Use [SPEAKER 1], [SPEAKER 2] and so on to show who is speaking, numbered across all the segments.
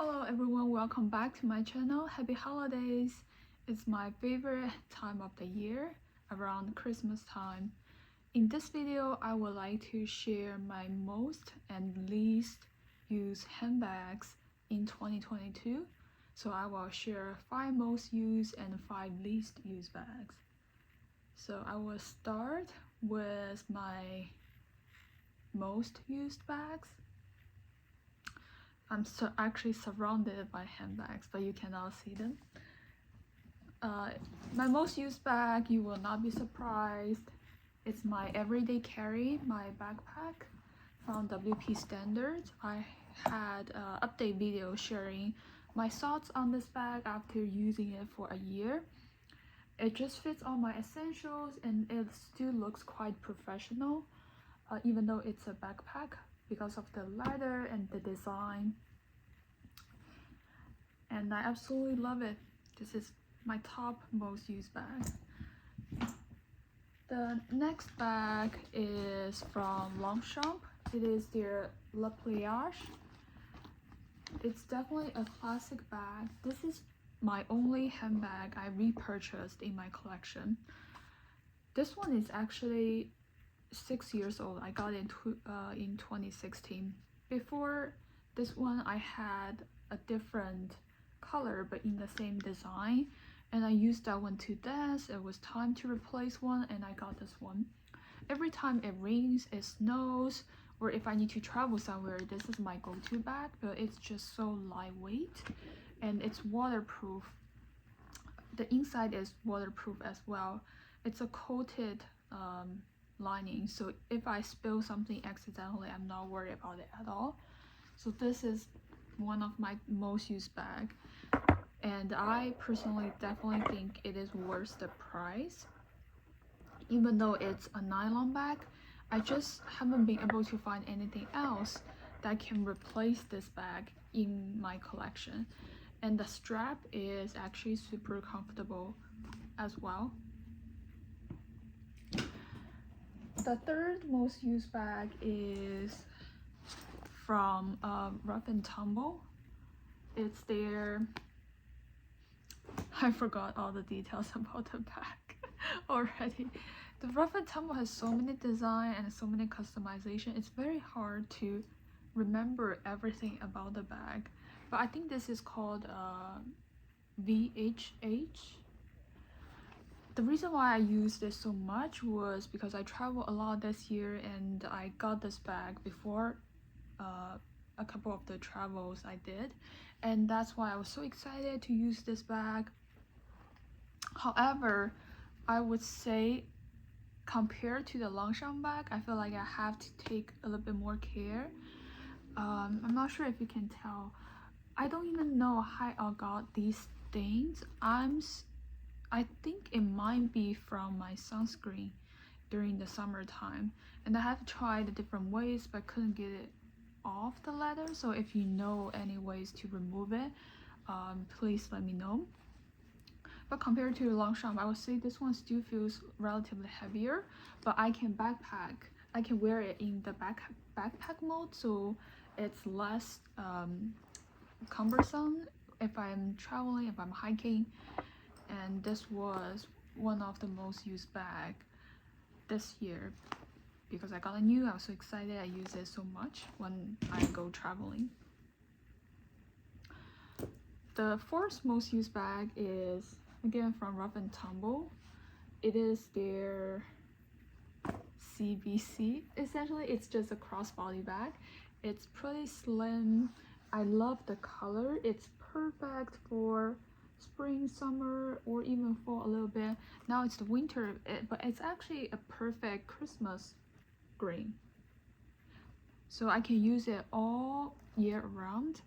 [SPEAKER 1] Hello everyone, welcome back to my channel. Happy holidays! It's my favorite time of the year, around Christmas time. In this video, I would like to share my most and least used handbags in 2022. So I will share 5 most used and 5 least used bags. So I will start with my most used bags. I'm actually surrounded by handbags, but you cannot see them. My most used bag, you will not be surprised. It's my everyday carry, my backpack from WP Standards. I had an update video sharing my thoughts on this bag after using it for a year. It just fits all my essentials and it still looks quite professional, even though it's a backpack, because of the leather and the design, and I absolutely love it. This is my top most used bag. The next bag is from Longchamp. It is their Le Pliage. It's definitely a classic bag. This is my only handbag I repurchased in my collection. This one is actually 6 years old. I got it in 2016. Before this one, I had a different color but in the same design, and I used that one to death. It was time to replace one, and I got this one. Every time it rains, it snows, or if I need to travel somewhere, this is my go-to bag. But it's just so lightweight and it's waterproof. The inside is waterproof as well. It's a coated lining, so if I spill something accidentally, I'm not worried about it at all. So this is one of my most used bag, and I personally definitely think it is worth the price. Even though it's a nylon bag, I just haven't been able to find anything else that can replace this bag in my collection. And the strap is actually super comfortable as well. The third most used bag is from Rough and Tumble. It's their, I forgot all the details about the bag already. The Rough and Tumble has so many design and so many customization. It's very hard to remember everything about the bag, but I think this is called VHH. The reason why I used this so much was because I traveled a lot this year, and I got this bag before a couple of the travels I did, and that's why I was so excited to use this bag. However, I would say compared to the Longchamp bag, I feel like I have to take a little bit more care. I'm not sure if you can tell. I don't even know how I got these things. I think it might be from my sunscreen during the summertime, and I have tried the different ways but couldn't get it off the leather. So if you know any ways to remove it, please let me know. But compared to Longchamp, I would say this one still feels relatively heavier, but I can wear it in the backpack mode, so it's less cumbersome if I'm traveling, if I'm hiking. And this was one of the most used bag this year because I got a new. I was so excited. I use it so much when I go traveling. The fourth most used bag is again from Rough and Tumble. It is their CVC. Essentially, it's just a crossbody bag. It's pretty slim. I love the color. It's perfect for spring, summer, or even fall a little bit. Now it's the winter, but it's actually a perfect Christmas green. So I can use it all year round.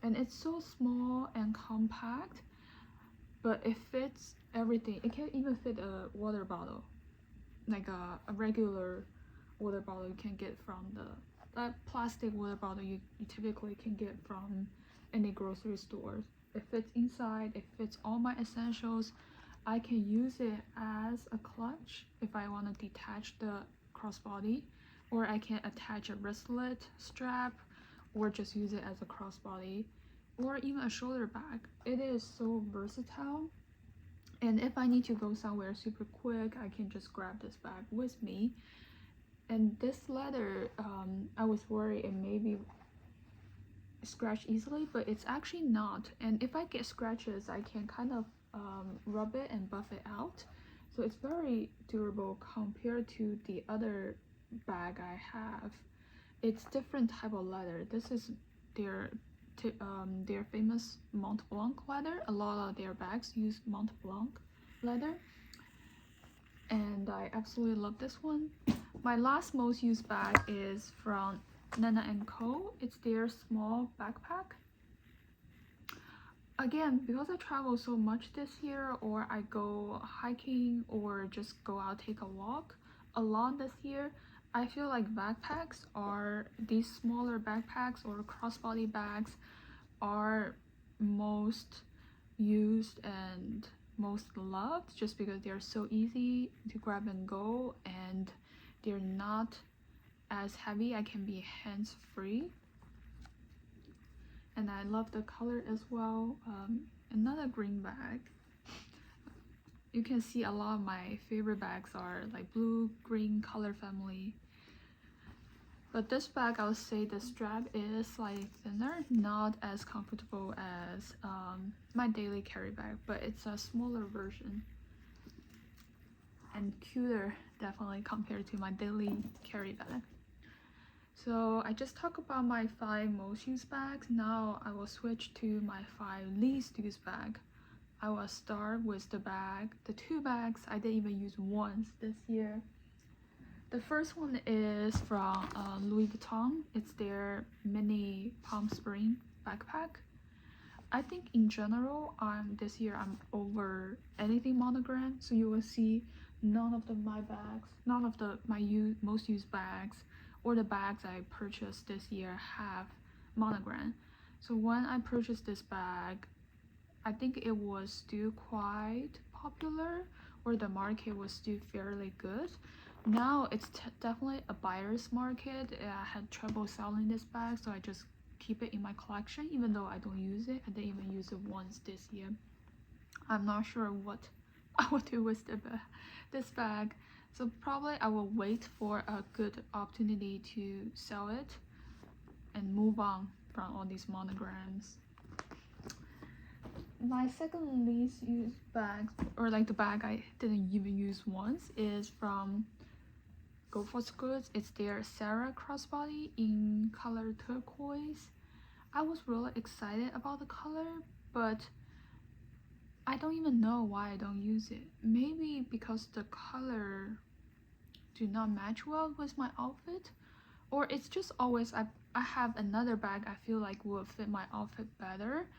[SPEAKER 1] And it's so small and compact, but it fits everything. It can even fit a water bottle, like a regular water bottle you can get from that plastic water bottle you typically can get from any grocery stores. It fits inside, it fits all my essentials. I can use it as a clutch if I want to detach the crossbody, or I can attach a wristlet strap, or just use it as a crossbody or even a shoulder bag. It is so versatile, and if I need to go somewhere super quick, I can just grab this bag with me. And this leather, I was worried it maybe scratch easily, but it's actually not. And if I get scratches, I can kind of rub it and buff it out, so it's very durable compared to the other bag I have. It's different type of leather. This is their famous Mont Blanc leather. A lot of their bags use Mont Blanc leather, and I absolutely love this one. My last most used bag is from Nana & Co. It's their small backpack. Again, because I travel so much this year, or I go hiking or just go out take a walk a lot this year, I feel like backpacks are, these smaller backpacks or crossbody bags are most used and most loved, just because they're so easy to grab and go, and they're not as heavy. I can be hands free, and I love the color as well. Another green bag. You can see a lot of my favorite bags are like blue, green color family. But this bag, I would say the strap is slightly thinner, not as comfortable as my daily carry bag, but it's a smaller version and cuter definitely compared to my daily carry bag. So I just talked about my 5 most used bags. Now I will switch to my 5 least used bag. I will start with the 2 bags I didn't even use once this year. The first one is from Louis Vuitton. It's their mini Palm Spring backpack. I think in general, this year I'm over anything monogram, so you will see none of my most used bags or the bags I purchased this year have monogram. So when I purchased this bag, I think it was still quite popular, or the market was still fairly good. Now it's definitely a buyer's market. I had trouble selling this bag, so I just keep it in my collection, even though I don't use it. I didn't even use it once this year. I'm not sure what I will do with this bag, so probably I will wait for a good opportunity to sell it and move on from all these monograms. My second least used bag, or like the bag I didn't even use once, is from Go For Goods. It's their Sarah crossbody in color turquoise. I was really excited about the color, but I don't even know why I don't use it. Maybe because the color do not match well with my outfit, or it's just always I have another bag I feel like will fit my outfit better.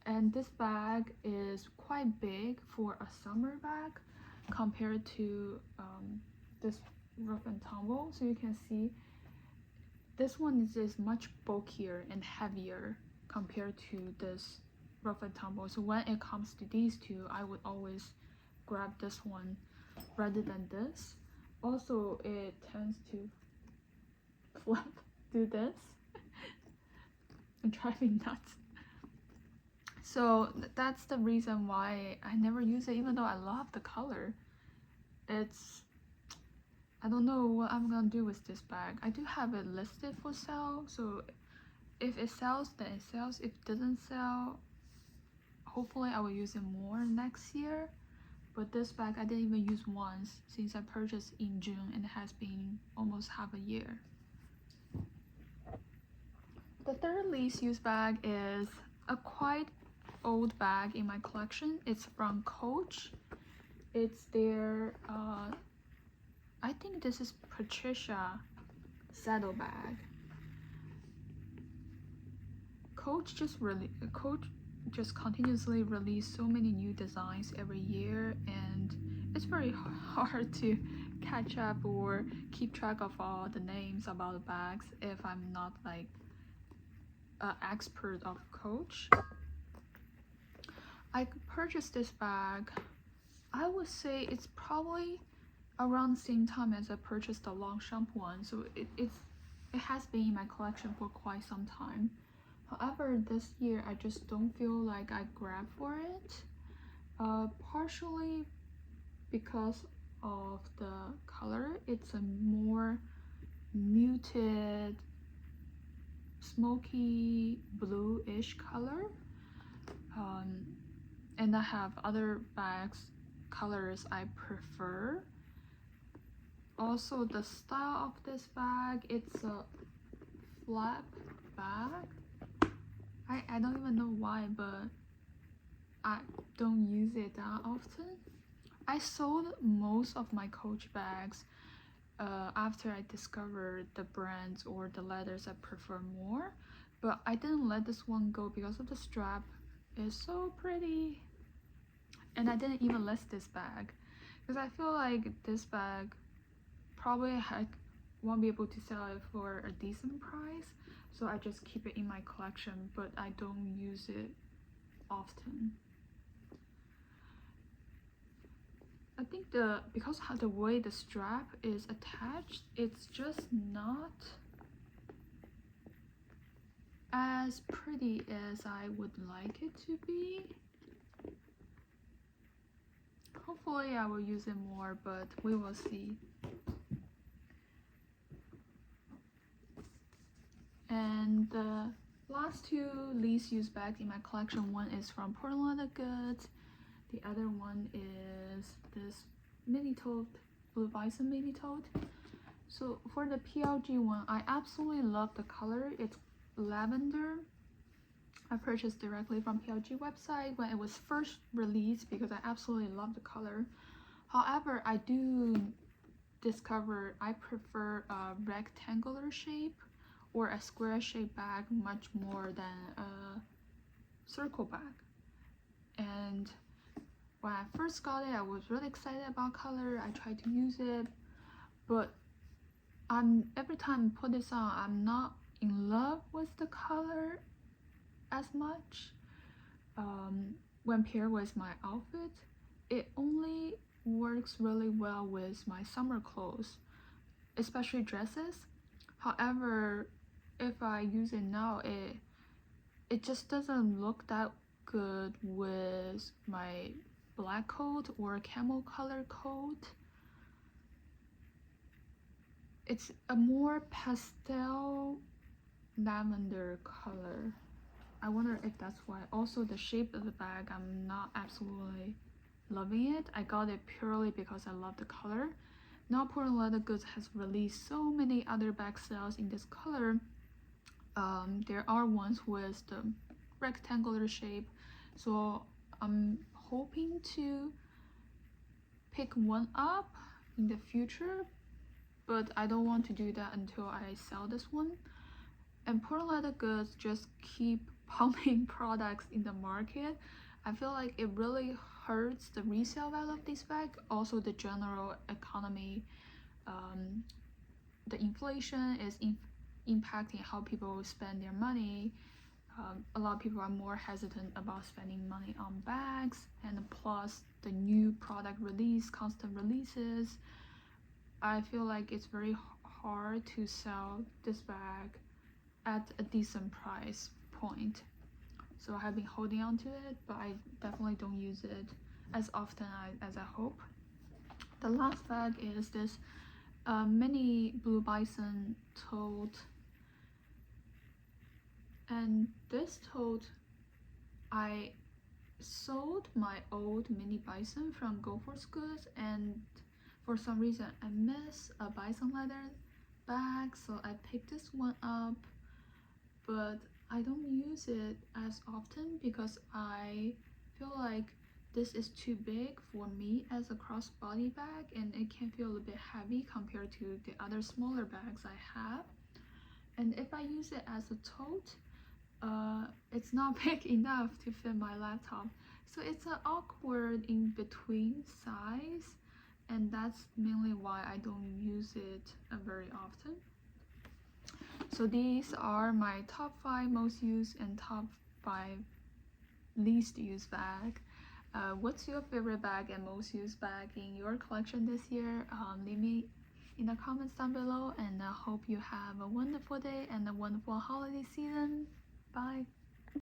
[SPEAKER 1] And this bag is quite big for a summer bag compared to this Rough and Tumble. So you can see this one is much bulkier and heavier compared to this Rough and Tumble. So when it comes to these two, I would always grab this one rather than this. Also, it tends to flip, do this and drive me nuts. So that's the reason why I never use it, even though I love the color. I don't know what I'm gonna do with this bag. I do have it listed for sale, so if it sells, then it sells. If it doesn't sell, hopefully I will use it more next year. But this bag I didn't even use once since I purchased in June, and it has been almost half a year. The third least used bag is a quite old bag in my collection. It's from Coach. It's their I think this is Patricia saddle bag. Coach just continuously release so many new designs every year, and it's very hard to catch up or keep track of all the names about the bags if I'm not like an expert of Coach. I purchased this bag, I would say it's probably around the same time as I purchased the Longchamp one, so it has been in my collection for quite some time. However, this year I just don't feel like I grab for it. Partially because of the color. It's a more muted, smoky blue-ish color. And I have other bags colors I prefer. Also, the style of this bag, it's a flap bag. I don't even know why, but I don't use it that often. I sold most of my Coach bags after I discovered the brands or the leathers I prefer more, but I didn't let this one go because of the strap. It's so pretty. And I didn't even list this bag because I feel like this bag probably I won't be able to sell it for a decent price, so I just keep it in my collection, but I don't use it often. I think because of the way the strap is attached, it's just not as pretty as I would like it to be. Hopefully I will use it more, but we will see. And the last two least used bags in my collection, one is from Portland Leather Goods. The other one is this mini tote, Blue Bison mini tote. So for the PLG one, I absolutely love the color. It's lavender. I purchased directly from PLG website when it was first released because I absolutely love the color. However, I do discover I prefer a rectangular shape or a square shape bag much more than a circle bag. And when I first got it, I was really excited about color. I tried to use it, but every time I put this on, I'm not in love with the color as much. When paired with my outfit, it only works really well with my summer clothes, especially dresses. However, if I use it now, it just doesn't look that good with my black coat or camel color coat. It's a more pastel lavender color. I wonder if that's why. Also, the shape of the bag, I'm not absolutely loving it. I got it purely because I love the color. Now Portland Leather Goods has released so many other bag styles in this color. There are ones with the rectangular shape, so I'm hoping to pick one up in the future, but I don't want to do that until I sell this one. And Portland Leather Goods just keep pumping products in the market. I feel like it really hurts the resale value of this bag, also the general economy. The inflation is impacting how people spend their money. A lot of people are more hesitant about spending money on bags, and plus the new product release, constant releases. I feel like it's very hard to sell this bag at a decent price point. So I have been holding on to it, but I definitely don't use it as often as I hope. The last bag is this mini Blue Bison tote. And this tote, I sold my old mini bison from Go For Goods, and for some reason I miss a bison leather bag, so I picked this one up, but I don't use it as often because I feel like this is too big for me as a crossbody bag, and it can feel a bit heavy compared to the other smaller bags I have. And if I use it as a tote, it's not big enough to fit my laptop, so it's an awkward in between size, and that's mainly why I don't use it very often. So these are my top 5 most used and top 5 least used bag. What's your favorite bag and most used bag in your collection this year? Leave me in the comments down below, and I hope you have a wonderful day and a wonderful holiday season. Bye.